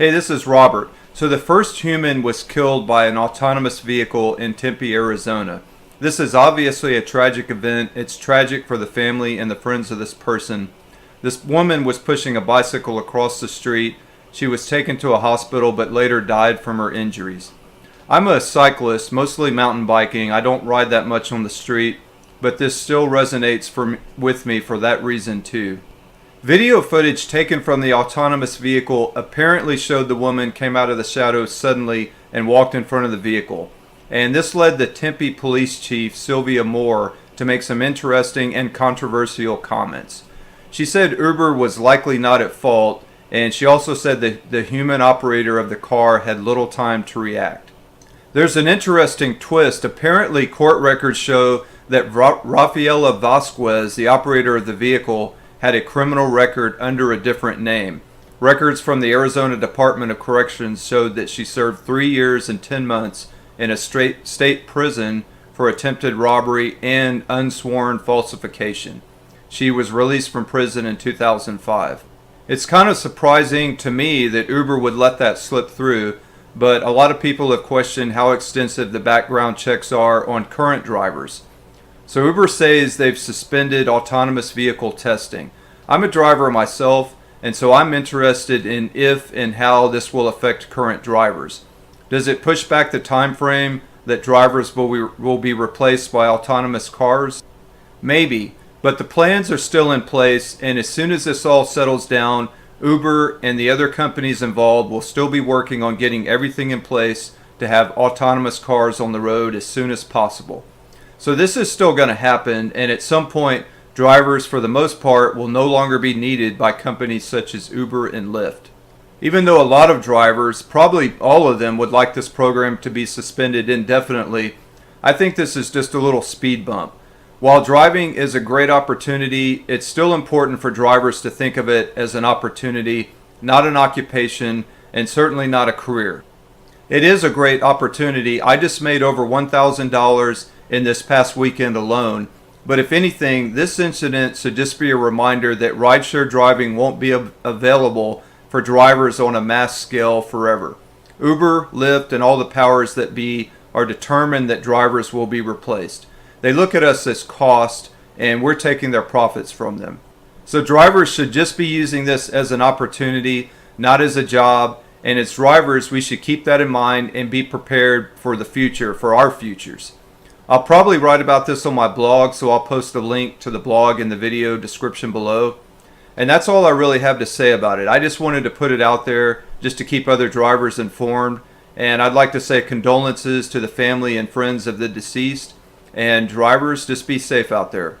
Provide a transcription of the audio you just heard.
Hey, this is Robert. So the first human was killed by an autonomous vehicle in Tempe, Arizona. This is obviously a tragic event. It's tragic for the family and the friends of this person. This woman was pushing a bicycle across the street. She was taken to a hospital but later died from her injuries. I'm a cyclist, mostly mountain biking. I don't ride that much on the street, but this still resonates with me for that reason too. Video footage taken from the autonomous vehicle apparently showed the woman came out of the shadows suddenly and walked in front of the vehicle. And this led the Tempe police chief, Sylvia Moore, to make some interesting and controversial comments. She said Uber was likely not at fault, and she also said that the human operator of the car had little time to react. There's an interesting twist. Apparently, court records show that Rafaela Vasquez, the operator of the vehicle, had a criminal record under a different name. Records from the Arizona Department of Corrections showed that she served 3 years and 10 months in a state prison for attempted robbery and unsworn falsification. She was released from prison in 2005. It's kind of surprising to me that Uber would let that slip through, but a lot of people have questioned how extensive the background checks are on current drivers. So Uber says they've suspended autonomous vehicle testing. I'm a driver myself, and so I'm interested in if and how this will affect current drivers. Does it push back the time frame that drivers will be replaced by autonomous cars? Maybe, but the plans are still in place, and as soon as this all settles down, Uber and the other companies involved will still be working on getting everything in place to have autonomous cars on the road as soon as possible. So this is still going to happen, and at some point, drivers for the most part will no longer be needed by companies such as Uber and Lyft. Even though a lot of drivers, probably all of them, would like this program to be suspended indefinitely, I think this is just a little speed bump. While driving is a great opportunity, it's still important for drivers to think of it as an opportunity, not an occupation, and certainly not a career. It is a great opportunity. I just made over $1,000 in this past weekend alone. But if anything, this incident should just be a reminder that rideshare driving won't be available for drivers on a mass scale forever. Uber, Lyft, and all the powers that be are determined that drivers will be replaced. They look at us as cost, and we're taking their profits from them. So drivers should just be using this as an opportunity, not as a job. And as drivers, we should keep that in mind and be prepared for the future, for our futures. I'll probably write about this on my blog, so I'll post a link to the blog in the video description below. And that's all I really have to say about it. I just wanted to put it out there just to keep other drivers informed. And I'd like to say condolences to the family and friends of the deceased. And drivers, just be safe out there.